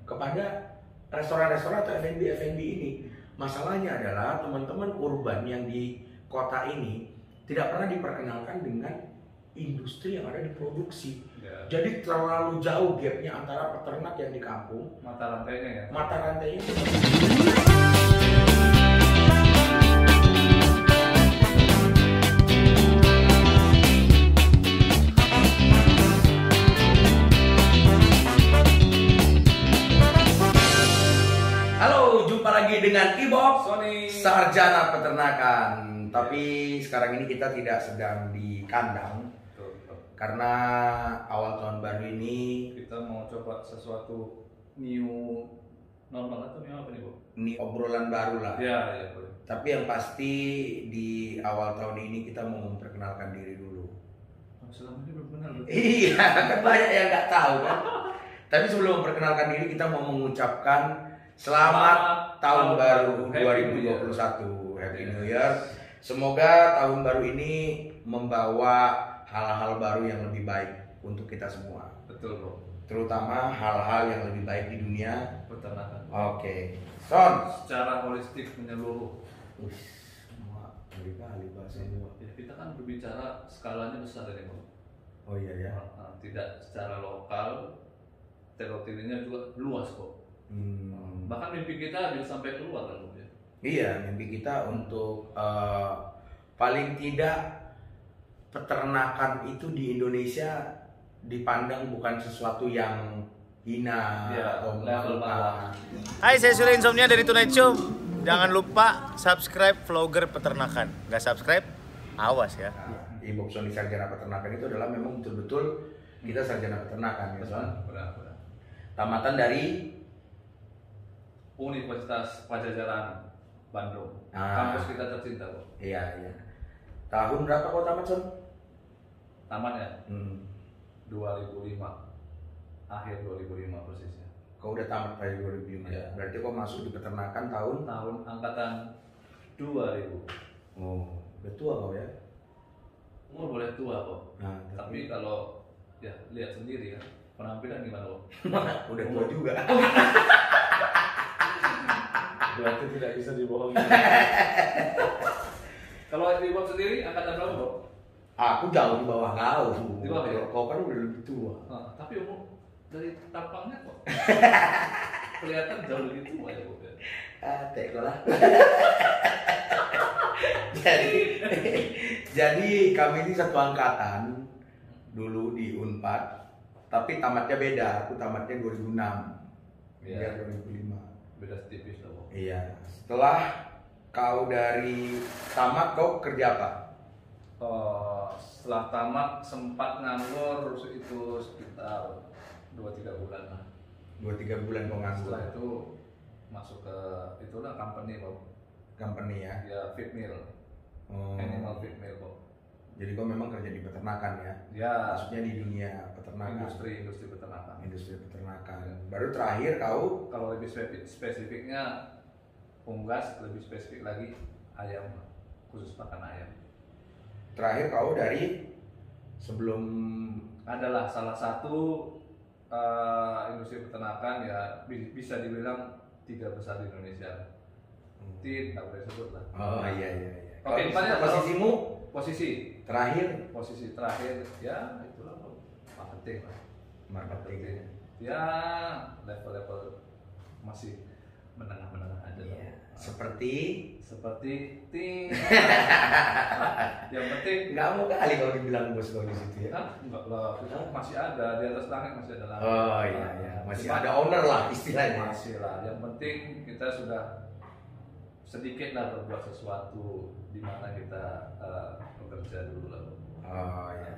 kepada restoran-restoran atau F&B ini. Masalahnya adalah teman-teman urban yang di kota ini tidak pernah diperkenalkan dengan industri yang ada di produksi. Ya. Jadi terlalu jauh gapnya antara peternak yang di kampung, Mata rantainya ya. mata rantainya. Halo, jumpa lagi dengan Ibob, Sony. Sarjana Peternakan. Tapi sekarang ini kita tidak sedang di kandang karena awal tahun baru ini Kita mau coba sesuatu new normal atau new apa nih, Bu? ini obrolan baru lah. Ya, boleh. Tapi yang pasti di awal tahun ini kita mau memperkenalkan diri dulu. Oh, selama ini belum kenal. Iya, kan banyak yang nggak tahu kan. Tapi sebelum memperkenalkan diri kita mau mengucapkan selamat tahun baru 2021. Happy New Year. Semoga tahun baru ini membawa hal-hal baru yang lebih baik untuk kita semua. Betul, Bu. Terutama hal-hal yang lebih baik di dunia Peternakan. Oke. Son. Secara holistik menyeluruh. Semua kali bahasanya. Ya, kita kan berbicara skalanya besar ini, Bu. Oh iya ya. Tidak secara lokal, teritorinya juga luas kok. Bahkan mimpi kita bisa sampai keluar kan, Bu, ya. Iya, mimpi kita untuk paling tidak peternakan itu di Indonesia dipandang bukan sesuatu yang hina Ya, atau level bawah. Hai, saya Surya Insomnia dari Tonight Show. Jangan lupa subscribe vlogger peternakan. Nggak subscribe, awas ya. Ibob Sony Sarjana Peternakan itu adalah memang betul-betul kita sarjana peternakan ya, Son. Benar. Tamatan dari Universitas Pajajaran Bandung. Ah. Kampus kita tercinta, Bu. iya. Tahun berapa kau tamat, Son? Tamatnya 2005. Hmm. Akhir 2005 persisnya. Kau udah tamat pada 2005. Iya. Berarti kau masuk di peternakan tahun Tahun angkatan 2000. Oh, udah tua kau ya? Umur boleh tua kok. Nah, Tapi kalau ya lihat sendiri ya, penampilan gimana, Bu? udah tua juga. Berarti tidak bisa dibohongi. Kalau di Bob sendiri angkatan berapa, Bob? Aku jauh di bawah kau. Di bawah ya? Kau kan udah lebih tua. Tapi umur dari tampangnya kok kelihatan jauh lebih tua ya, Bob. Teko lah. jadi kami ini satu angkatan dulu di Unpad, tapi tamatnya beda. Aku tamatnya 2006. Iya. Dia 2005. Beda tipis lah, Bob. Iya. Setelah kau dari tamat, kau kerja apa? Setelah tamat sempat nganggur itu sekitar 2-3 bulan lah. 2-3 bulan kau nganggur. Setelah itu masuk ke itulah company, Bob. Company ya. Ya, feed mill. Oh. Animal feed mill, Bob. Jadi kau memang kerja di peternakan ya? Ya, Maksudnya di dunia peternakan. industri peternakan. Industri peternakan. Baru terakhir kau Kalau lebih spesifiknya unggas, lebih spesifik lagi ayam, khusus pakan ayam. terakhir kau dari sebelum Adalah salah satu industri peternakan ya bisa dibilang 3 besar di Indonesia. Tidak boleh sebut lah. Oh iya. Oke, Kalau posisimu posisi terakhir ya itulah marketing lah. marketing. Ya level masih menengah aja lah. Iya. Seperti ting. Yang penting nggak mau kali kalau dibilang bos kau di situ ya. enggak lah, kita masih ada di atas langit, masih ada langit. Oh iya, masih ada owner lah istilahnya. Masih lah. Yang penting kita sudah sedikit lah berbuat sesuatu di mana kita bekerja dulu lah. Oh iya.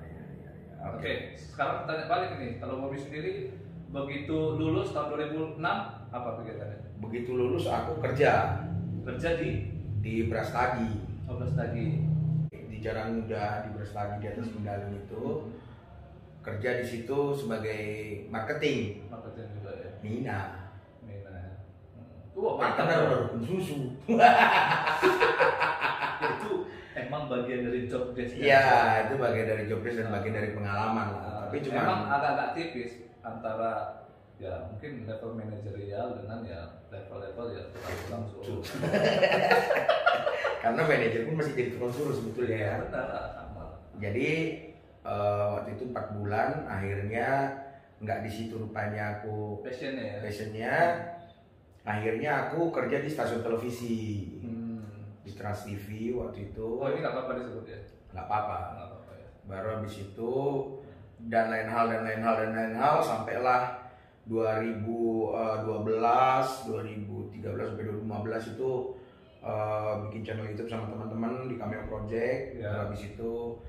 Oke, sekarang tanya balik nih. Kalau Bobby sendiri begitu lulus tahun 2006 apa kegiatannya? Begitu lulus aku kerja Kerja di Brastagi. lagi. Di Jalan Muda di Brastagi di atas Mendaling itu kerja di situ sebagai marketing. Marketing juga ya. Mina. Ya. Wah, Mantap mantap. baru susu. Itu emang bagian dari job desk. Iya, itu bagian dari job desk dan bagian dari pengalaman lah. Tapi cuma emang agak-agak tipis antara ya mungkin level manajerial lucu. Karena manajer pun masih jadi tukang suruh sebetulnya ya. Benar lah, sama. Jadi waktu itu 4 bulan, akhirnya nggak di situ rupanya aku Passionnya ya. passionnya. Akhirnya aku kerja di stasiun televisi, di Trans TV waktu itu. Oh ini nggak apa-apa disebut ya? Nggak apa-apa. Nggak apa-apa ya. Baru habis itu dan lain hal sampailah 2012, 2013 sampai 2015 itu bikin channel YouTube sama teman-teman di Cameo Project. Ya. Habis itu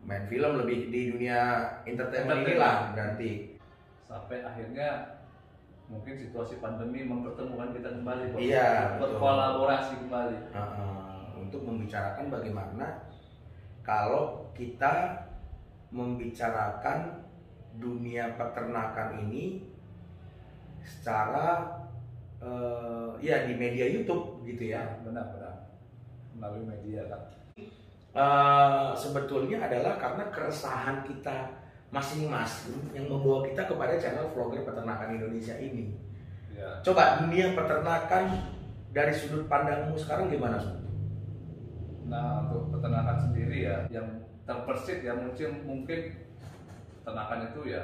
main film lebih di dunia entertainment inilah berarti. Sampai akhirnya mungkin situasi pandemi mempertemukan kita kembali, Bos. Iya, betul. Berkolaborasi kembali. Untuk membicarakan bagaimana kalau kita membicarakan dunia peternakan ini secara ya di media YouTube gitu ya. Benar-benar melalui media kan. Sebetulnya adalah karena keresahan kita masing-masing yang membawa kita kepada channel vlogger peternakan Indonesia ini. Ya. Coba dunia peternakan dari sudut pandangmu sekarang gimana, Sun? Nah untuk peternakan sendiri ya, yang terbersit ya mungkin peternakan itu ya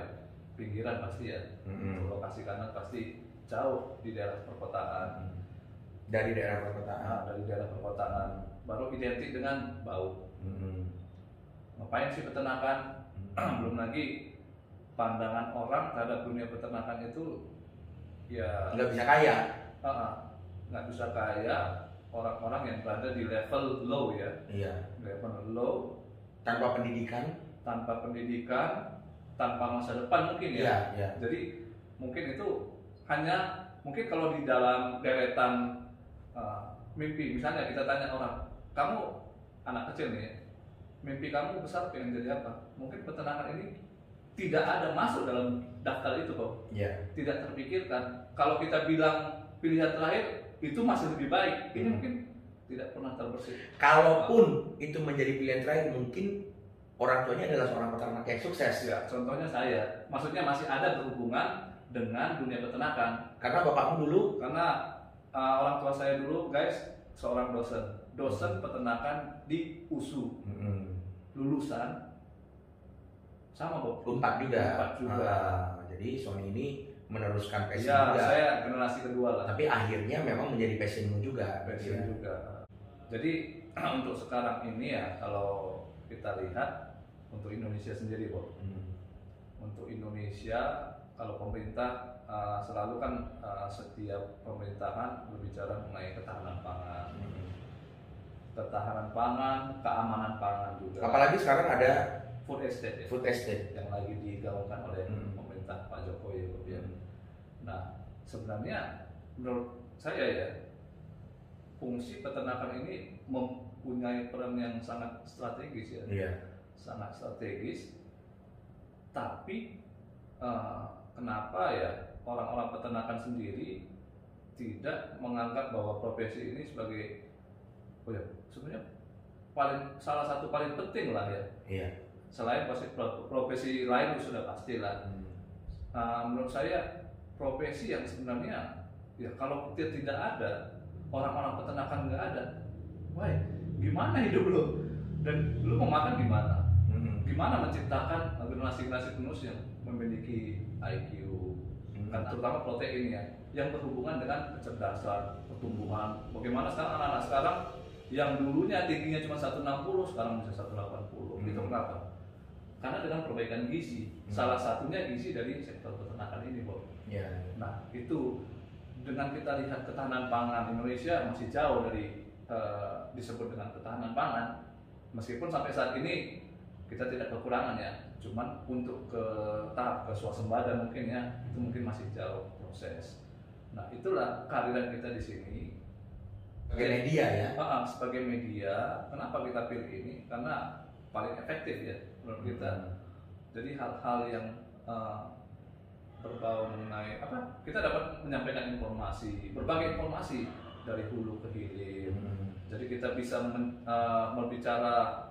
pinggiran pasti ya. Lokasi kanan pasti jauh di daerah perkotaan. Dari daerah perkotaan. Nah, dari daerah perkotaan baru identik dengan bau. Ngapain sih peternakan? Belum lagi pandangan orang terhadap dunia peternakan itu ya Nggak bisa kaya. nggak bisa kaya orang-orang yang berada di level low ya. Iya. Level low Tanpa pendidikan. tanpa masa depan mungkin ya. Iya. Jadi mungkin itu hanya mungkin kalau di dalam deretan mimpi, misalnya kita tanya orang, kamu anak kecil nih, mimpi kamu besar pengen jadi apa? Mungkin peternakan ini tidak ada masuk dalam daftar itu kok. Iya. Tidak terpikirkan. Kalau kita bilang pilihan terakhir itu masih lebih baik, ini mungkin tidak pernah terbersit. Kalaupun itu menjadi pilihan terakhir, mungkin orang tuanya adalah seorang peternak yang sukses. Ya, contohnya saya, maksudnya masih ada berhubungan dengan dunia peternakan. Karena bapakmu dulu. Karena orang tua saya dulu, guys, seorang dosen peternakan di USU, lulusan sama Bob. Unpad juga. Unpad juga. Jadi Sony ini meneruskan passion Ya, juga. saya generasi kedua lah. Tapi akhirnya memang menjadi passionmu juga. Passion ya. juga. Jadi untuk sekarang ini ya, kalau kita lihat untuk Indonesia sendiri, Bob. Untuk Indonesia, kalau pemerintah selalu kan setiap pemerintahan berbicara mengenai ketahanan pangan. Ketahanan pangan, keamanan pangan juga. Apalagi sekarang ada Food estate ya, food estate. yang lagi digaungkan oleh pemerintah Pak Jokowi ya. Nah, sebenarnya menurut saya ya, fungsi peternakan ini mempunyai peran yang sangat strategis ya. Iya. Sangat strategis. Tapi kenapa ya orang-orang peternakan sendiri tidak menganggap bahwa profesi ini sebagai sebenarnya salah satu paling penting lah ya. Iya. Selain profesi lain sudah pasti lah. Menurut saya profesi yang sebenarnya ya kalau dia tidak ada, orang-orang peternakan nggak ada, wah gimana hidup lo? Dan lo mau makan gimana? Gimana menciptakan generasi-generasi penerus yang memiliki IQ, kan terutama protein ya, yang berhubungan dengan kecerdasan, pertumbuhan. Bagaimana sekarang anak-anak sekarang yang dulunya tingginya cuma 160 sekarang bisa 180. Itu kenapa? Karena dengan perbaikan gizi, salah satunya gizi dari sektor peternakan ini, Bob. Yeah. Nah, itu dengan kita lihat ketahanan pangan Indonesia masih jauh dari disebut dengan ketahanan pangan. Meskipun sampai saat ini kita tidak kekurangan ya, cuman untuk ke tahap swasembada mungkin ya, itu mungkin masih jauh proses. Nah, itulah kehadiran kita di sini. Sebagai media ya. Sebagai media, kenapa kita pilih ini? Karena paling efektif ya menurut kita. Jadi hal-hal yang berbau mengenai apa? Kita dapat menyampaikan informasi, berbagai informasi dari hulu ke hilir. Jadi kita bisa berbicara.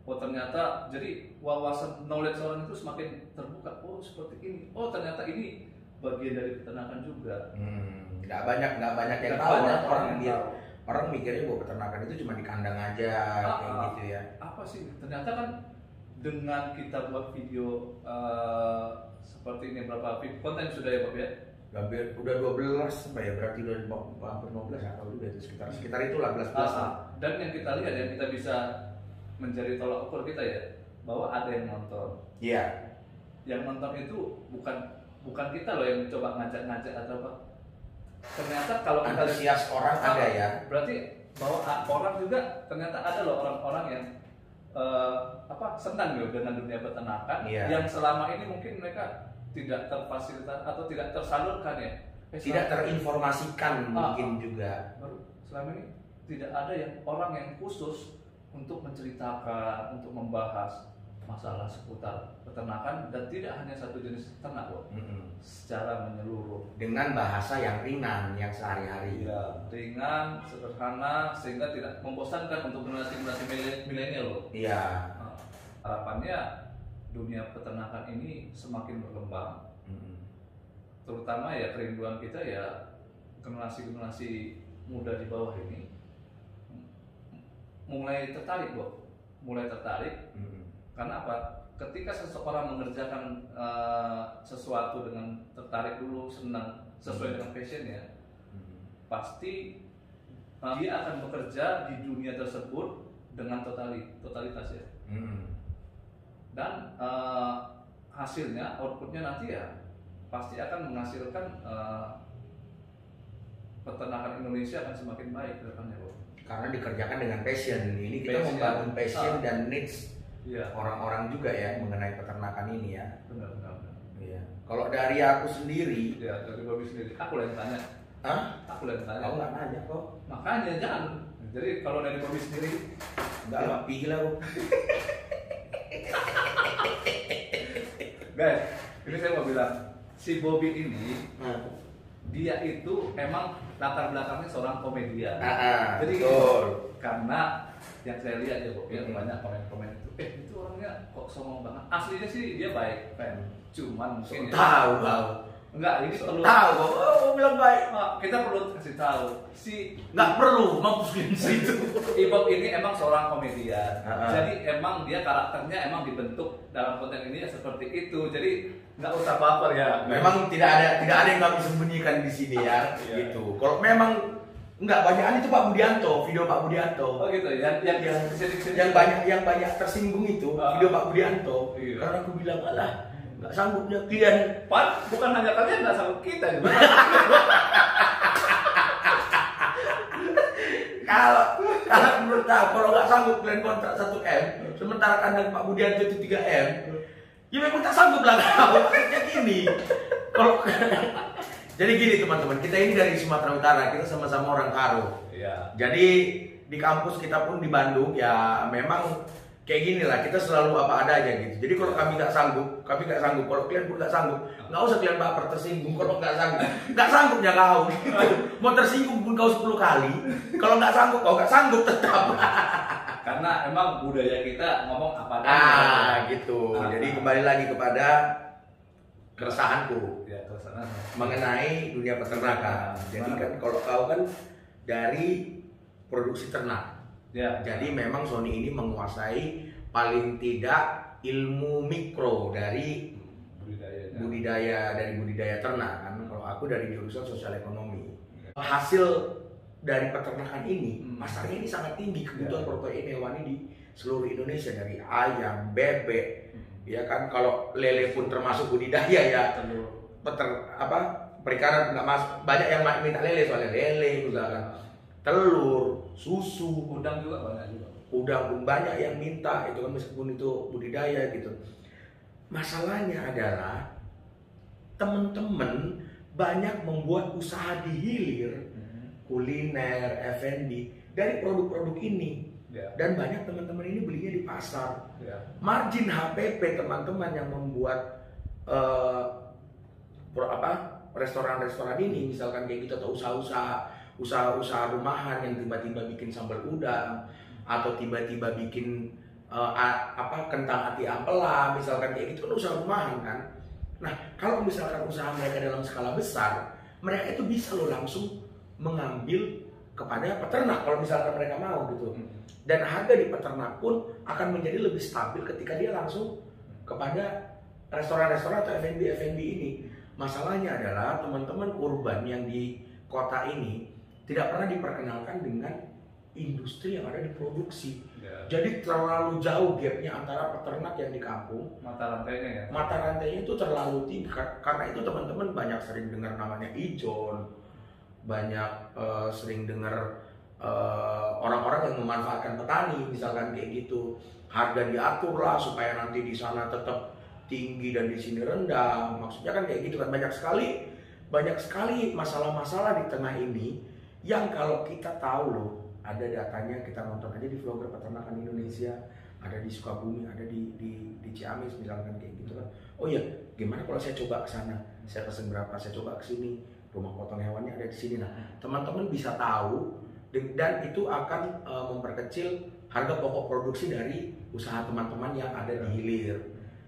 Oh ternyata jadi wawasan knowledge orang itu semakin terbuka. Oh seperti ini. Oh ternyata ini bagian dari peternakan juga. Nggak banyak yang Nggak tahu banyak orang yang dia tahu. orang mikirnya bahwa peternakan itu cuma di kandang aja kayak gitu ya. Apa sih? Ternyata kan dengan kita buat video seperti ini, berapa konten sudah ya Bob ya? Hampir udah 12 apa ya, berarti udah hampir 15 atau udah itu sekitar itulah 11 dan yang kita lihat, yang kita bisa menjadi tolak ukur kita ya, bahwa ada yang nonton. Iya. Yang nonton itu bukan kita loh yang coba ngajak-ngajak atau apa. Ternyata kalau kita antusias orang ada ya. Berarti bahwa orang juga ternyata ada loh orang-orang yang senang loh dengan dunia peternakan, yang selama ini mungkin mereka tidak terfasilitasi atau tidak tersalurkan ya. Tidak terinformasikan mungkin juga. Selama ini tidak ada yang orang yang khusus untuk menceritakan, untuk membahas masalah seputar peternakan, dan tidak hanya satu jenis ternak loh. Secara menyeluruh. Dengan bahasa yang ringan, yang sehari-hari. Ya, ringan, sederhana, sehingga tidak membosankan untuk generasi milenial loh. Iya. Harapannya dunia peternakan ini semakin berkembang, terutama ya kerinduan kita ya generasi muda di bawah ini mulai tertarik karena apa? Ketika seseorang mengerjakan sesuatu dengan tertarik dulu, senang, sesuai dengan passionnya, pasti dia akan bekerja di dunia tersebut dengan totalitas ya. Dan hasilnya, outputnya nanti ya pasti akan menghasilkan peternakan Indonesia akan semakin baik ke depannya, Bro. Karena dikerjakan dengan passion. Ini kita membangun passion dan needs orang-orang juga ya mengenai peternakan ini ya. Benar. Iya. Kalau dari aku sendiri, ya dari Bobby sendiri, aku yang tanya. Aku yang tanya. Kamu nggak nanya kok. Makanya jangan. Jadi kalau dari Bobby sendiri, nggak pilih lah. Guys, ini saya mau bilang, si Bobby ini dia itu emang latar belakangnya seorang komedian. Jadi karena yang saya lihat ya Bob, banyak komen-komen itu orangnya kok songong banget. Aslinya sih dia baik, cuman mungkin tahu. Enggak, ini perlu tahu. Oh, bilang baik. Kita perlu kasih tahu. Nggak perlu mampus di situ. Ibob ini emang seorang komedian. Jadi emang dia karakternya emang dibentuk dalam konten ini ya seperti itu. Jadi nggak usah baper ya. Memang tidak ada yang kami sembunyikan di sini ya. Gitu. Kalau memang nggak banyak itu Pak Budianto, video Pak Budianto. Oh gitu. Yang banyak tersinggung itu video Pak Budianto. Karena aku bilang alah nggak sanggupnya klien. Pak, bukan hanya kalian nggak sanggup, kita juga. Kalau menurut aku, kalau nggak sanggup klien kontrak 1M, sementara kandang Pak Budianto itu 3M, ya memang tak sanggup lah kau. Maksudnya gini. Jadi gini teman-teman, kita ini dari Sumatera Utara, kita sama-sama orang Karo. Iya. Jadi di kampus kita pun di Bandung ya memang kayak gini lah, kita selalu apa ada aja gitu. Jadi kalau kami nggak sanggup. Kalau kalian pun nggak sanggup, nggak usah kalian baper tersinggung. Kalau nggak sanggupnya kau. Gitu. Mau tersinggung pun kau 10 kali. Kalau nggak sanggup, kau nggak sanggup tetap. Karena emang budaya kita ngomong apa adanya. Gitu. Jadi kembali lagi kepada keresahanku mengenai dunia peternakan. Jadi kan kalau kau kan dari produksi ternak. Ya. Jadi memang Sony ini menguasai paling tidak ilmu mikro dari budidaya ternak kan. Kalau aku dari jurusan sosial ekonomi. Hasil dari peternakan ini pasarnya ini sangat tinggi, kebutuhan protein hewani di seluruh Indonesia, dari ayam, bebek, ya kan. Kalau lele pun termasuk budidaya ya. Perikanan nggak masuk. Banyak yang minta lele, soalnya lele misalkan. Telur, susu, udang juga banyak juga. Udang pun banyak yang minta itu kan, meskipun itu budidaya gitu. Masalahnya adalah teman-teman banyak membuat usaha di hilir, kuliner, F&B dari produk-produk ini. Dan banyak teman-teman ini belinya di pasar. Margin HPP teman-teman yang membuat restoran-restoran ini misalkan kayak gitu, atau usaha-usaha rumahan yang tiba-tiba bikin sambal udang atau tiba-tiba bikin kentang ati ampela misalkan kayak gitu, kan usaha rumahan kan. Nah, kalau misalkan usaha mereka dalam skala besar, mereka itu bisa loh langsung mengambil kepada peternak kalau misalkan mereka mau gitu. Dan harga di peternak pun akan menjadi lebih stabil ketika dia langsung kepada restoran-restoran atau F&B ini. Masalahnya adalah teman-teman urban yang di kota ini tidak pernah diperkenalkan dengan industri yang ada di produksi. Jadi terlalu jauh gapnya antara peternak yang di kampung, mata rantainya ya. Mata rantainya itu terlalu tinggi. Karena itu teman-teman banyak sering dengar namanya ijon, banyak sering dengar orang-orang yang memanfaatkan petani, misalkan kayak gitu. Harga diatur lah supaya nanti di sana tetap tinggi dan di sini rendah. Maksudnya kan kayak gitu kan, banyak sekali masalah-masalah di tengah ini yang kalau kita tahu loh, ada datanya, kita nonton aja di vlogger peternakan Indonesia, ada di Sukabumi, ada di Ciamis misalkan kayak gitu kan. Oh iya, gimana kalau saya coba ke sana? Saya pesen berapa? Saya coba ke sini. Rumah potong hewannya ada di sini. Nah, teman-teman bisa tahu dan itu akan memperkecil harga pokok produksi dari usaha teman-teman yang ada di hilir.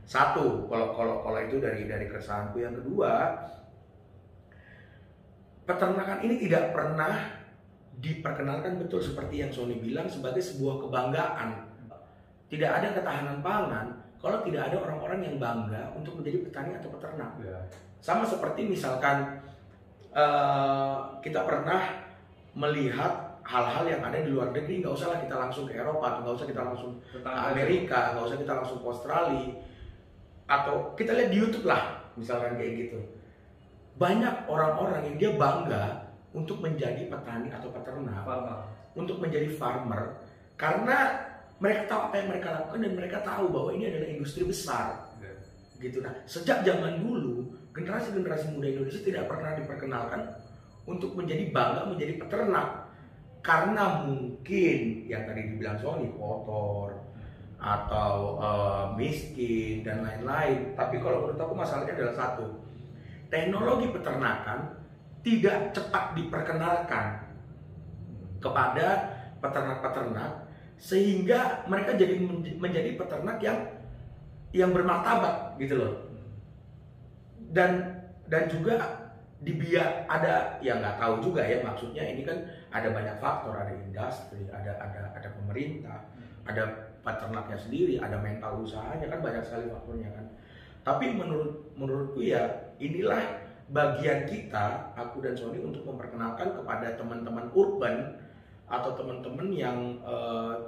Satu, kalau itu dari keresahanku. Yang kedua, peternakan ini tidak pernah diperkenalkan betul seperti yang Sony bilang sebagai sebuah kebanggaan. Tidak ada ketahanan pangan kalau tidak ada orang-orang yang bangga untuk menjadi petani atau peternak. Sama seperti misalkan kita pernah melihat hal-hal yang ada di luar negeri, nggak usah lah kita langsung ke Eropa, nggak usah kita langsung ke Amerika, nggak usah kita langsung ke Australia, atau kita lihat di YouTube lah, misalkan kayak gitu. Banyak orang-orang yang dia bangga untuk menjadi petani atau peternak, untuk menjadi farmer, karena mereka tahu apa yang mereka lakukan dan mereka tahu bahwa ini adalah industri besar. Gitu. Nah, sejak zaman dulu, generasi-generasi muda Indonesia tidak pernah diperkenalkan untuk menjadi bangga menjadi peternak. Karena mungkin yang tadi dibilang Sony kotor atau miskin dan lain-lain. Tapi kalau menurut aku masalahnya adalah satu, teknologi peternakan tidak cepat diperkenalkan kepada peternak-peternak sehingga mereka jadi menjadi peternak yang bermartabat gitu loh. Dan juga ada yang nggak tahu juga ya, maksudnya ini kan ada banyak faktor, ada industri, ada pemerintah, ada peternaknya sendiri, ada mental usahanya, kan banyak sekali faktornya kan. Tapi menurutku ya inilah bagian kita, aku dan Sony, untuk memperkenalkan kepada teman-teman urban atau teman-teman yang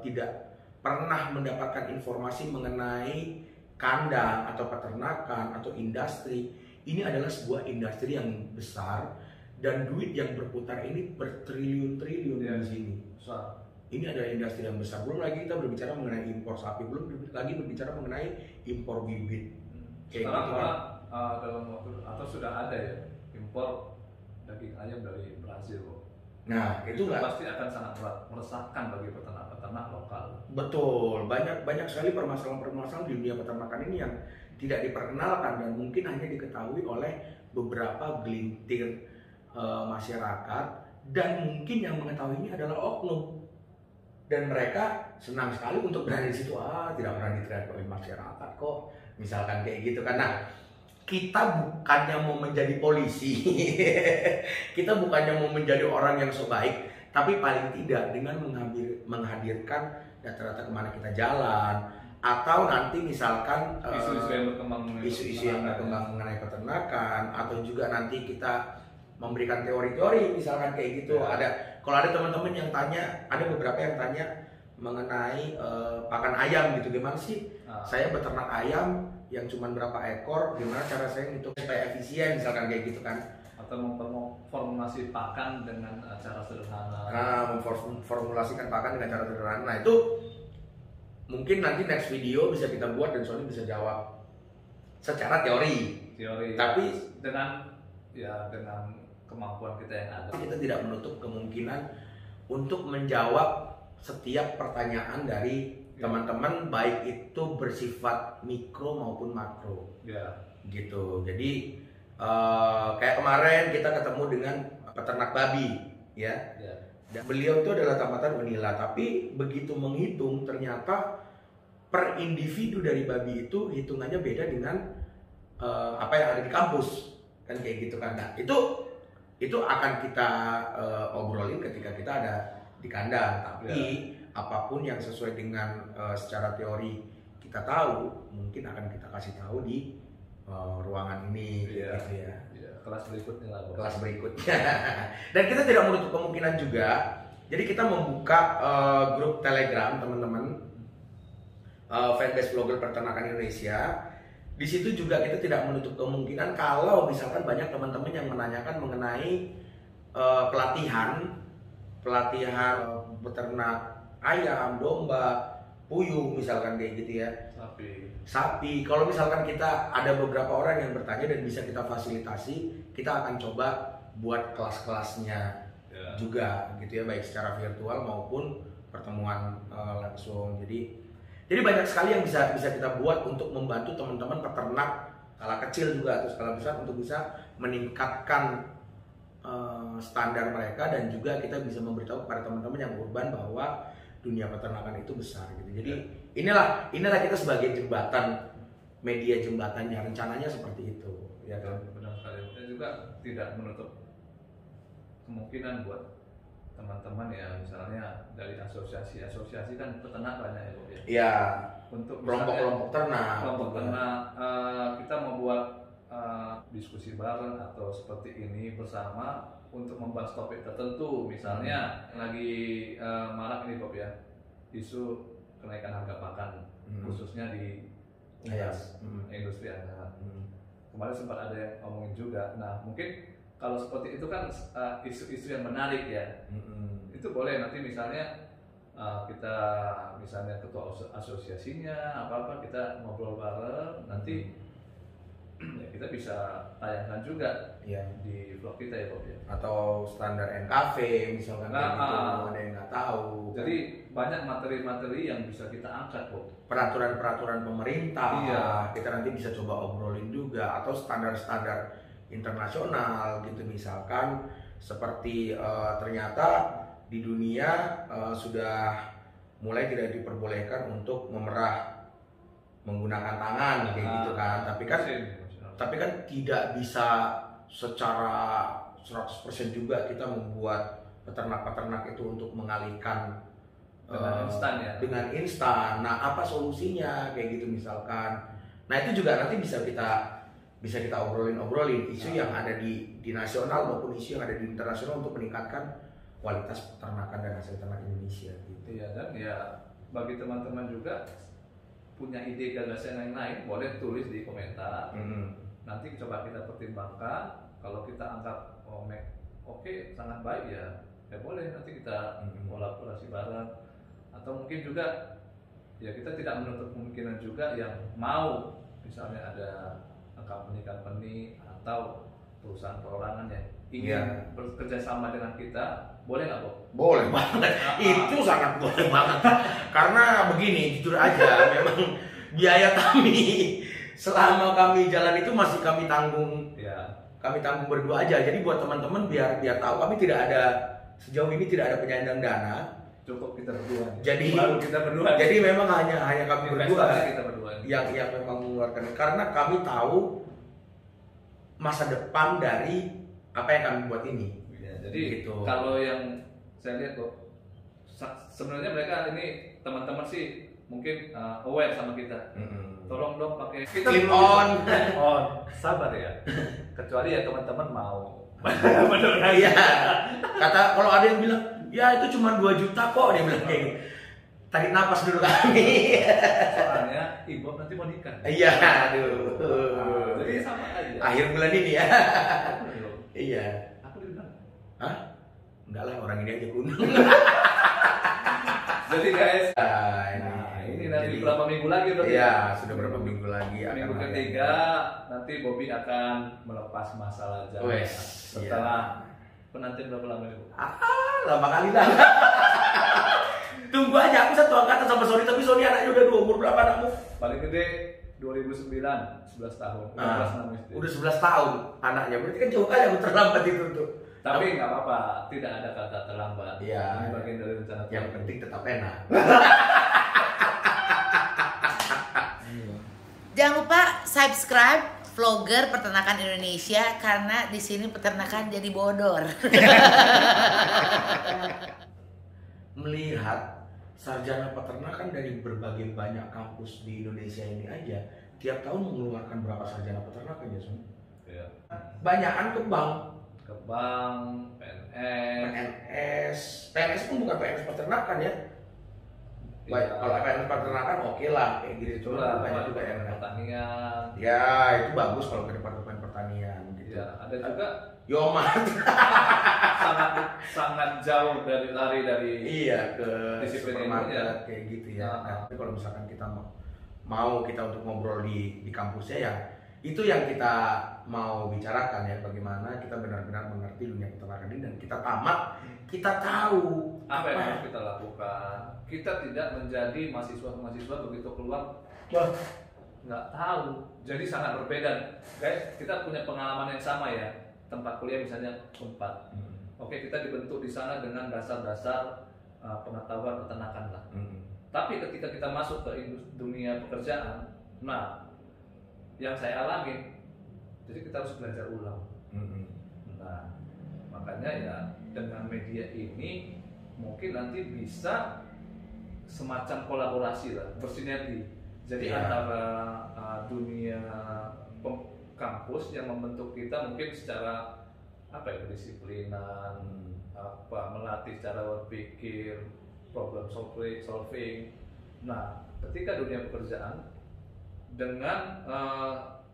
tidak pernah mendapatkan informasi mengenai kandang atau peternakan atau industri. Ini adalah sebuah industri yang besar dan duit yang berputar ini bertriliun-triliun di sini. Ini adalah industri yang besar. Belum lagi kita berbicara mengenai impor sapi, belum lagi berbicara mengenai impor bibit. Sekarang dalam waktu atau sudah ada ya impor daging ayam dari Brazil. Nah, itu pasti akan sangat meresahkan bagi peternak lokal. Betul, banyak sekali permasalahan di dunia peternakan ini yang tidak diperkenalkan dan mungkin hanya diketahui oleh beberapa gelintir masyarakat, dan mungkin yang mengetahui ini adalah oknum. Dan mereka senang sekali untuk berada di situ. Tidak pernah diterima oleh masyarakat kok, misalkan kayak gitu. Karena kita bukannya mau menjadi polisi, kita bukannya mau menjadi orang yang so baik, tapi paling tidak dengan menghadirkan data-data kemana kita jalan, atau nanti misalkan isu-isu yang berkembang mengenai peternakan, atau juga nanti kita memberikan teori-teori misalkan kayak gitu. Kalau ada teman-teman yang tanya, ada beberapa yang tanya mengenai pakan ayam gitu, gimana sih saya beternak ayam yang cuma berapa ekor, gimana cara saya untuk supaya efisien misalkan kayak gitu kan, atau memformulasi pakan dengan cara sederhana. Memformulasikan pakan dengan cara sederhana. Nah, itu mungkin nanti next video bisa kita buat dan Sony bisa jawab secara teori. Tapi dengan kemampuan kita yang ada, kita tidak menutup kemungkinan untuk menjawab setiap pertanyaan dari teman-teman, baik itu bersifat mikro maupun makro. Gitu. Jadi kayak kemarin kita ketemu dengan peternak babi, ya. Dan beliau itu adalah tamatan Unila, tapi begitu menghitung ternyata per individu dari babi itu hitungannya beda dengan apa yang ada di kampus, kan kayak gitu kan. Nah, itu itu akan kita obrolin ketika kita ada di kandang. Tapi apapun yang sesuai dengan secara teori kita tahu, mungkin akan kita kasih tahu di ruangan ini, gitu ya. Kelas berikutnya lah. Kelas berikutnya. Dan kita tidak menutup kemungkinan juga. Jadi kita membuka grup Telegram teman-teman, fanbase vlogger peternakan Indonesia. Di situ juga kita tidak menutup kemungkinan kalau misalkan banyak teman-teman yang menanyakan mengenai pelatihan beternak ayam, domba, puyuh misalkan kayak gitu ya. Sapi. Kalau misalkan kita ada beberapa orang yang bertanya dan bisa kita fasilitasi, kita akan coba buat kelas-kelasnya juga gitu ya, baik secara virtual maupun pertemuan langsung. Jadi banyak sekali yang bisa kita buat untuk membantu teman-teman peternak skala kecil juga atau skala besar untuk bisa meningkatkan standar mereka, dan juga kita bisa memberitahu kepada teman-teman yang urban bahwa dunia peternakan itu besar gitu. Jadi inilah kita sebagai jembatan, media jembatannya, rencananya seperti itu. Ya kan? Benar sekali. Dan juga tidak menutup kemungkinan buat teman-teman ya, misalnya dari asosiasi kan peternak banyak ya, Bob ya. Iya. Untuk kelompok ternak. Kita mau buat diskusi bareng atau seperti ini bersama untuk membahas topik tertentu. Misalnya lagi marak ini Bob ya, isu kenaikan harga pakan khususnya di industri ayam. Kemarin sempat ada yang ngomongin juga. Nah mungkin kalau seperti itu kan isu-isu yang menarik ya, itu boleh nanti misalnya kita misalnya ketua asosiasinya apa kita ngobrol bareng nanti ya kita bisa tayangkan juga di vlog kita ya Bob ya. Atau standar NKV misalkan ada yang nggak tahu. Jadi banyak materi-materi yang bisa kita angkat Bob. Peraturan-peraturan pemerintah kita nanti bisa coba obrolin juga, atau standar-standar internasional gitu, misalkan seperti ternyata di dunia sudah mulai tidak diperbolehkan untuk memerah menggunakan tangan kayak gitu kan, tapi kan tidak bisa secara 100% juga kita membuat peternak-peternak itu untuk mengalihkan dengan instan. Nah apa solusinya kayak gitu misalkan. Nah itu juga nanti bisa kita obrolin isu yang ada di nasional maupun isu yang ada di internasional untuk meningkatkan kualitas peternakan dan hasil ternak Indonesia gitu. Iya, dan ya bagi teman-teman juga punya ide gagasan yang lain boleh tulis di komentar. Nanti coba kita pertimbangkan. Kalau kita anggap oke sangat baik ya boleh nanti kita kolaborasi bareng. Atau mungkin juga ya kita tidak menutup kemungkinan juga yang mau misalnya ada company atau perusahaan perorangan yang ingin bekerja sama dengan kita, boleh nggak Bob? Boleh banget, itu sangat boleh banget. Karena begini, jujur aja, memang biaya kami selama kami jalan itu masih kami tanggung, kami tanggung berdua aja. Jadi buat teman-teman biar tahu, kami tidak ada sejauh ini tidak ada penyandang dana. Cukup kita berdua. Jadi kita berdua. Jadi memang hanya kami berdua kita berdua yang memang mengeluarkan, karena kami tahu masa depan dari apa yang kami buat ini. Jadi gitu. Kalau yang saya lihat kok sebenarnya mereka ini teman-teman sih mungkin aware sama kita. Tolong dong pakai kita clip on. Sabar ya. Kecuali ya teman-teman mau. Iya. Kata kalau ada yang bilang ya itu cuma 2 juta kok, dia bilang kayak gitu. Tarik napas dulu kami. Soalnya ibu nanti mau nikah. Iya, aduh. Jadi sama aja. Akhir bulan ini ya. Iya. Aku dibilang. Hah? Enggak lah, orang ini aja kuno. Jadi guys, ini nanti berapa minggu lagi berarti? Iya, sudah berapa minggu lagi. Minggu ketiga nanti Bobby akan melepas masalah jalan. Setelah penantian berapa lama itu? Lama kali lah. Tunggu aja, aku satu angkatan sama Sony, tapi Sony anaknya udah 2 umur berapa anakmu? Paling gede 2009, 11 tahun. Udah 11 tahun anaknya, berarti kan jauh kali aku terlambat itu tuh. Tapi nggak apa-apa, tidak ada kata terlambat. Iya. Ini bagian dari rencana. Yang penting tetap enak. Jangan lupa subscribe, vlogger peternakan Indonesia karena di sini peternakan jadi bodor. Melihat sarjana peternakan dari berbagai banyak kampus di Indonesia ini aja tiap tahun mengeluarkan berapa sarjana peternakan ya, Sun? Iya. Banyakan ke bank, PNS pun bukan PNS peternakan ya. Baik, Iya. kalau PNS peternakan oke lah kayak gitu. Itulah Banyak juga yang pertanian. ya itu bagus kalau ke departemen pertanian gitu. Iya, ada juga Yomat. sangat jauh dari lari dari Iya, ke disiplin supermarket ilmunya. kayak gitu ya. Nah. Nah, tapi kalau misalkan kita mau kita untuk ngobrol di kampusnya ya itu yang kita mau bicarakan ya, bagaimana kita benar-benar mengerti dunia peternakan ini dan kita tamat, kita tahu apa yang harus kita lakukan. Kita tidak menjadi mahasiswa begitu keluar Wah, nggak tahu, jadi sangat berbeda. Guys, kita punya pengalaman yang sama ya, tempat kuliah misalnya Unpad. Oke, kita dibentuk di sana dengan dasar-dasar pengetahuan peternakan lah. Tapi ketika kita masuk ke dunia pekerjaan, nah yang saya alami, jadi kita harus belajar ulang. Nah, makanya ya dengan media ini mungkin nanti bisa semacam kolaborasi lah, bersinergi. Jadi Iya. antara dunia kampus yang membentuk kita mungkin secara apa ya, kedisiplinan, melatih cara berpikir, problem solving. Nah, ketika dunia pekerjaan dengan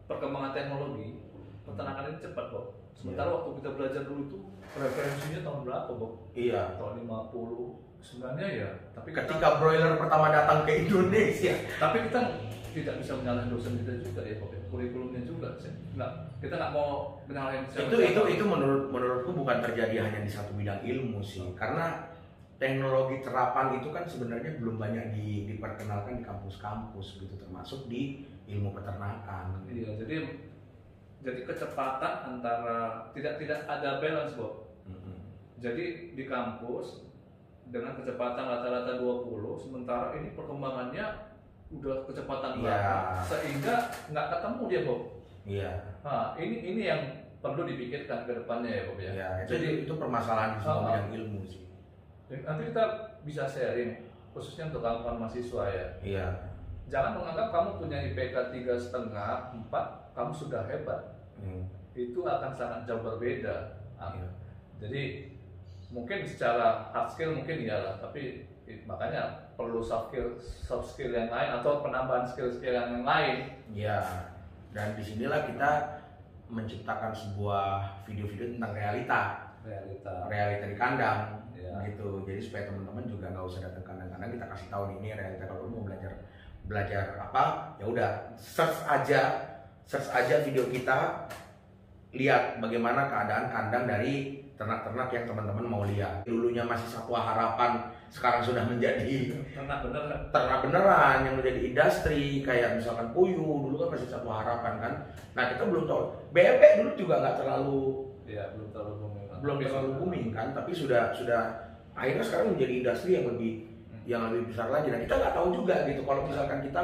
perkembangan teknologi, peternakan ini cepat kok. Sementara waktu kita belajar dulu itu referensinya tahun berapa, Bob? iya. Tahun 50 sebenarnya ya. Tapi Ketika broiler pertama datang ke Indonesia, tapi kita tidak bisa menyalahkan dosen kita juga ya, Bob. Kurikulumnya juga sih. Kita nggak mau menyalahin itu menurutku bukan terjadi hanya di satu bidang ilmu sih, karena teknologi terapan itu kan sebenarnya belum banyak diperkenalkan di kampus-kampus gitu, termasuk di ilmu peternakan. Iya, jadi kecepatan antara tidak ada balance, Bob. Jadi di kampus dengan kecepatan rata-rata 20, sementara ini perkembangannya udah kecepatan Iya. berapa, sehingga nggak ketemu dia, Bob. Iya. Nah, ini yang perlu dipikirkan ke depannya ya, Bob ya. Ya, itu permasalahan di semua bidang ilmu sih. Nanti kita bisa sharing khususnya untuk kawan-kawan mahasiswa ya. Iya. Jangan menganggap kamu punya IPK 3,5, 4, kamu sudah hebat. Itu akan sangat jauh berbeda. Iya. Jadi mungkin secara hard skill mungkin iyalah, tapi makanya perlu soft skill yang lain atau penambahan skill yang lain. Iya. Dan disinilah kita menciptakan sebuah video-video tentang realita di kandang. Ya. Gitu. Jadi supaya teman-teman juga nggak usah datang kandang-kandang, kita kasih tahu nih, ini realita. Kalau mau belajar apa, ya udah search aja video kita, lihat bagaimana keadaan kandang dari ternak-ternak yang teman-teman mau lihat. Dulunya masih Satwa Harapan, sekarang sudah menjadi ternak beneran yang menjadi industri, kayak misalkan puyuh, dulu kan masih Satwa Harapan kan. Nah, kita belum tahu. Bebek dulu juga nggak terlalu booming kan, tapi sudah akhirnya sekarang menjadi industri yang lebih besar lagi. Nah, kita nggak tahu juga gitu kalau misalkan kita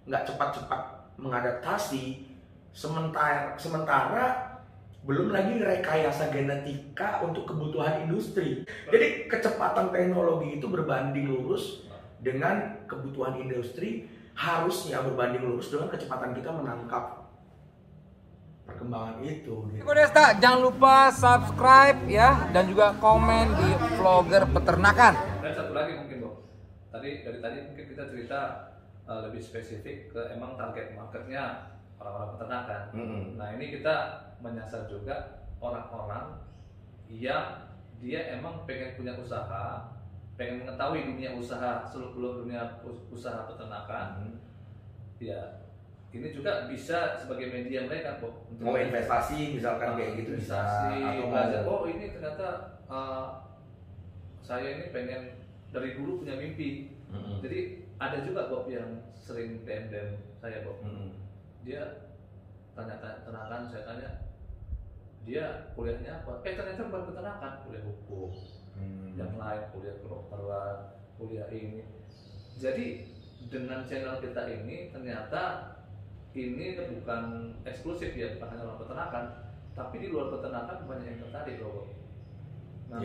nggak cepat-cepat mengadaptasi, sementara belum lagi rekayasa genetika untuk kebutuhan industri. Jadi kecepatan teknologi itu berbanding lurus dengan kebutuhan industri, harusnya berbanding lurus dengan kecepatan kita menangkap perkembangan itu. Gitu. Desta, jangan lupa subscribe ya, dan juga komen di vlogger peternakan. Dan satu lagi mungkin, Bro. Dari tadi mungkin kita cerita lebih spesifik ke emang target marketnya orang-orang peternakan. Nah, ini kita menyasar juga orang-orang yang dia emang pengen punya usaha, pengen mengetahui dunia usaha, seluruh dunia usaha peternakan. Ya, ini juga bisa sebagai media mereka, Bob. Mau investasi misalkan kayak gitu bisa, atau belajar. Oh, ini ternyata saya ini pengen dari dulu punya mimpi. Jadi ada juga, Bob, yang sering DM saya, Bob. Dia tanya-tanya, saya tanya, dia kuliahnya apa? Ternyata bukan peternakan, kuliah hukum, yang lain kuliah kedokteran, kuliah ini. Jadi dengan channel kita ini ternyata ini bukan eksklusif ya, bukan hanya orang peternakan, tapi di luar peternakan banyak yang tertarik loh. Nah,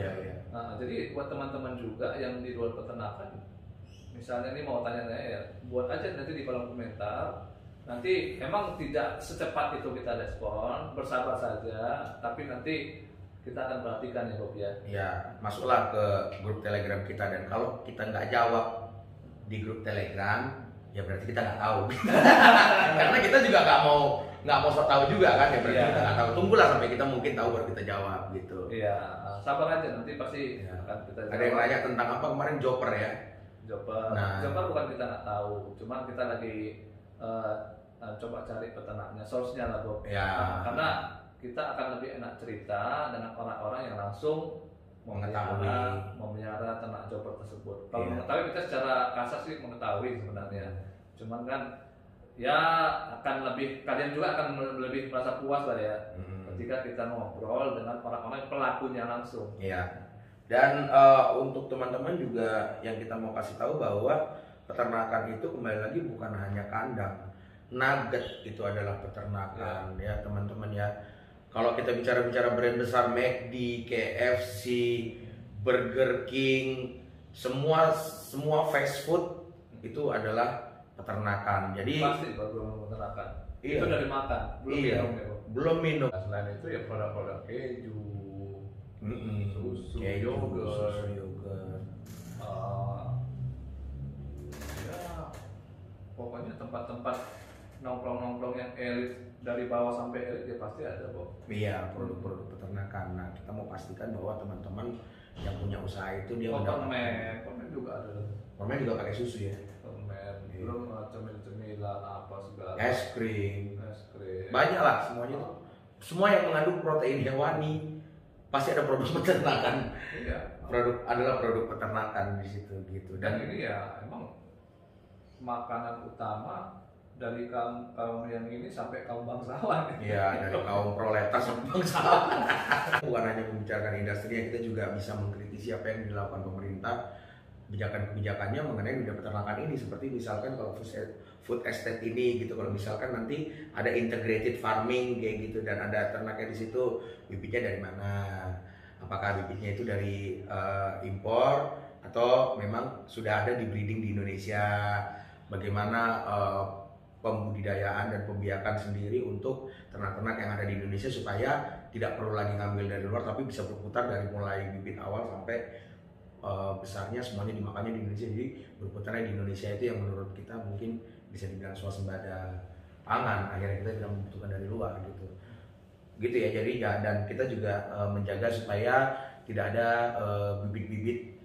jadi buat teman-teman juga yang di luar peternakan, misalnya nih mau tanya-tanya ya, buat aja nanti di kolom komentar. Nanti emang tidak secepat itu kita respon, bersabar saja, tapi nanti kita akan perhatikan ya Bob ya. Ya, masuklah ke grup Telegram kita, dan kalau kita nggak jawab di grup Telegram, ya berarti kita nggak tahu. Karena kita juga nggak mau sok tahu juga kan, ya berarti kita nggak tahu. Tunggulah sampai kita mungkin tahu baru kita jawab gitu. Iya, sabar aja nanti pasti akan kita jawab. Ada yang nanya tentang apa kemarin, Joper ya? Joper, Joper bukan kita nggak tahu, cuman kita lagi coba cari peternaknya, source-nya lah Bob. Ya. Karena kita akan lebih enak cerita dengan orang-orang yang langsung memelihara ternak Joper tersebut. Kalau mengetahui kita secara kasar sih mengetahui sebenarnya, cuman kan ya akan lebih, kalian juga akan lebih merasa puas lah ya ketika kita ngobrol dengan orang-orang pelakunya langsung. Iya. Dan untuk teman-teman juga yang kita mau kasih tahu bahwa peternakan itu kembali lagi bukan hanya kandang. Nugget itu adalah peternakan ya teman-teman ya. Kalau kita bicara brand besar McD, KFC, Burger King, semua fast food itu adalah peternakan. Jadi pasti baru peternakan. Iya. Itu dari makan, belum minum ya. Belum minum. Nah, selain itu ya produk-produk keju, susu, Keju, yogurt. susu, yogurt. Ya, pokoknya tempat-tempat nongkrong-nongkrong yang elit dari bawah sampai elit ya pasti ada Bob. Iya, produk-produk peternakan. Nah, kita mau pastikan bahwa teman-teman yang punya usaha itu dia permen juga ada. Permen juga pakai susu ya. Permen, belum cemil-cemilan apa segala. Es krim. Es krim. Banyak lah semuanya tuh. Semua yang mengandung protein hewani pasti ada produk peternakan. Iya. Adalah produk peternakan di situ gitu. Dan ini ya emang makanan utama dari kaum yang ini sampai kaum bangsawan. Iya, dari kaum proletas sampai bangsawan. Bukan hanya membicarakan industri, kita juga bisa mengkritisi apa yang dilakukan pemerintah, kebijakan-kebijakannya mengenai dunia peternakan ini. Seperti misalkan kalau food estate ini gitu, kalau misalkan nanti ada integrated farming kayak gitu dan ada ternaknya di situ, bibitnya dari mana? Apakah bibitnya itu dari impor atau memang sudah ada di breeding di Indonesia? Bagaimana pembudidayaan dan pembiakan sendiri untuk ternak-ternak yang ada di Indonesia supaya tidak perlu lagi ngambil dari luar, tapi bisa berputar dari mulai bibit awal sampai besarnya semuanya dimakannya di Indonesia. Jadi berputarnya di Indonesia itu yang menurut kita mungkin bisa dibilang swasembada pangan, akhirnya kita tidak membutuhkan dari luar gitu ya. Jadi ya, dan kita juga menjaga supaya tidak ada bibit-bibit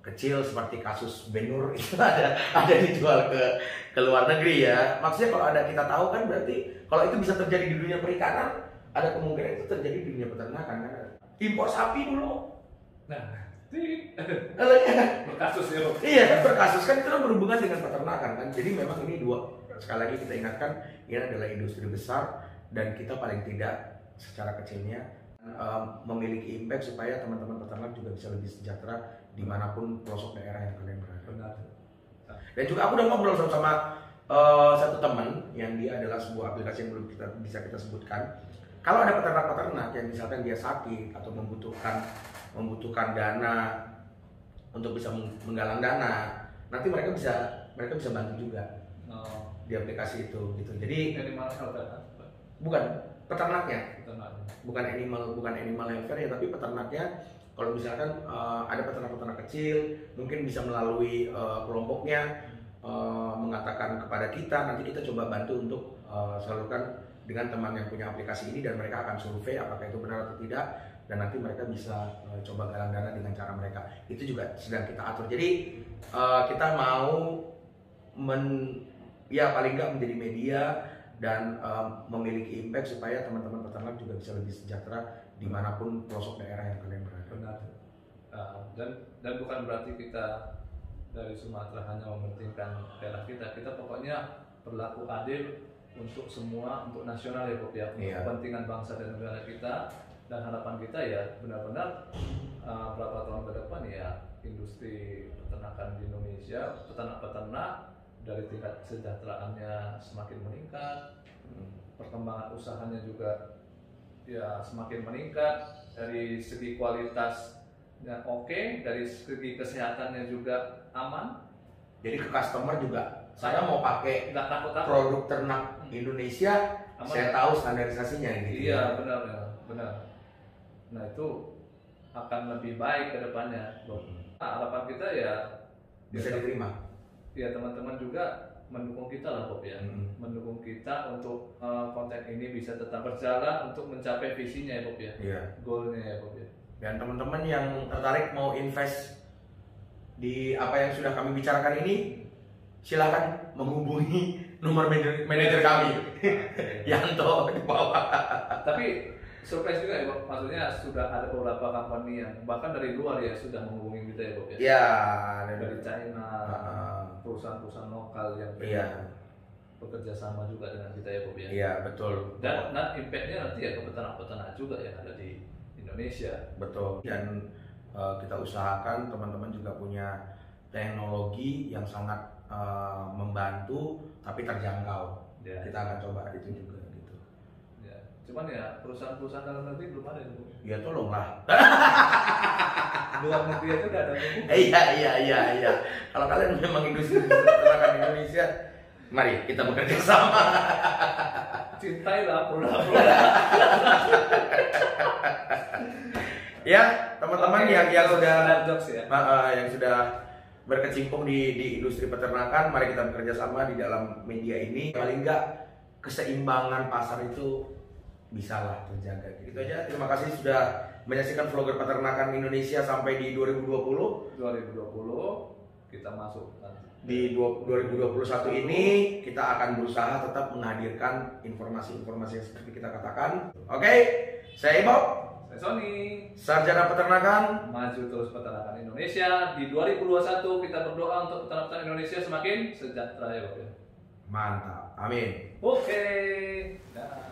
kecil seperti kasus Benur itu ada dijual ke luar negeri ya. Maksudnya kalau ada kita tahu kan berarti kalau itu bisa terjadi di dunia perikanan, ada kemungkinan itu terjadi di dunia peternakan kan. Impor sapi dulu. Nah, berkasus ya. Iya kan, berkasus kan itu kan berhubungan dengan peternakan kan. Jadi memang ini dua, sekali lagi kita ingatkan, ini adalah industri besar dan kita paling tidak secara kecilnya memiliki impact supaya teman-teman peternak juga bisa lebih sejahtera dimanapun pelosok daerah yang kalian berada. Benar. Dan juga aku udah ngobrol sama satu teman yang dia adalah sebuah aplikasi yang belum bisa kita sebutkan. Kalau ada peternak-peternak yang misalkan dia sakit atau membutuhkan dana untuk bisa menggalang dana, nanti mereka bisa bantu juga di aplikasi itu gitu. Jadi animal health bukan peternaknya, bukan animal welfare ya, tapi peternaknya. Kalau misalkan ada peternak-peternak kecil, mungkin bisa melalui kelompoknya mengatakan kepada kita, nanti kita coba bantu untuk salurkan dengan teman yang punya aplikasi ini, dan mereka akan survei apakah itu benar atau tidak, dan nanti mereka bisa coba galang dana dengan cara mereka. Itu juga sedang kita atur. Jadi kita mau paling nggak menjadi media dan memiliki impact supaya teman-teman peternak juga bisa lebih sejahtera dimanapun pelosok daerah yang kalian berada. Benar. Dan bukan berarti kita dari Sumatera hanya mementingkan daerah kita pokoknya berlaku adil untuk semua, untuk nasional ya Bob ya, kepentingan bangsa dan negara kita. Dan harapan kita ya benar-benar berapa tahun ke depan ya industri peternakan di Indonesia, peternak-peternak dari tingkat kesejahteraannya semakin meningkat, perkembangan usahanya juga ya semakin meningkat, dari segi kualitasnya oke, dari segi kesehatannya juga aman. Jadi ke customer juga, saya mau pakai Nggak takut-takut. produk ternak Indonesia, Aman. saya tahu standarisasinya gitu. Iya, benar. Nah, itu akan lebih baik ke depannya. Nah, harapan kita ya Bisa diterima. ya teman-teman juga mendukung kita lah Bob ya. Mendukung kita untuk konten ini bisa tetap berjalan untuk mencapai visinya ya Bob ya. Iya. Goalnya ya Bob ya. Dan teman-teman yang tertarik mau invest di apa yang sudah kami bicarakan ini, silakan menghubungi nomor manajer kami, Yanto di bawah. Tapi surprise juga ya Bob, maksudnya sudah ada beberapa company yang bahkan dari luar ya sudah menghubungi kita ya Bob ya. Ya, Dari China, perusahaan-perusahaan lokal yang iya, bekerja sama juga dengan kita ya Bob ya. iya betul. Dan impact-nya nanti ya ke peternak-peternak juga yang ada di Indonesia. Betul. Dan kita usahakan teman-teman juga punya teknologi yang sangat membantu tapi terjangkau. Ya. Kita akan coba itu juga gitu. Ya. Cuman ya perusahaan-perusahaan dalam negeri belum ada itu. Ya tolonglah. Luar negeri itu udah ada. Iya. Kalau kalian memang industri peternakan Indonesia, mari kita bekerja sama. Cintailah pula. Ya, teman-teman yang sudah jokes ya. yang sudah berkecimpung di industri peternakan, mari kita bekerja sama di dalam media ini. Paling enggak keseimbangan pasar itu bisalah terjaga. Gitu aja. Terima kasih sudah menyaksikan vlogger peternakan Indonesia sampai di 2020. 2020 kita masuk Di 2021 ini kita akan berusaha tetap menghadirkan informasi-informasi yang seperti kita katakan. Oke, saya Bob, saya Sony, Sarjana Peternakan. maju terus peternakan Indonesia. Di 2021 kita berdoa untuk peternakan Indonesia semakin sejahtera ya Bob. Mantap, amin. Oke.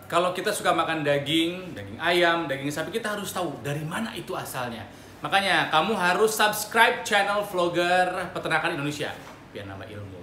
Kalau kita suka makan daging ayam, daging sapi, kita harus tahu dari mana itu asalnya. Makanya kamu harus subscribe channel vlogger peternakan Indonesia biar nambah ilmu.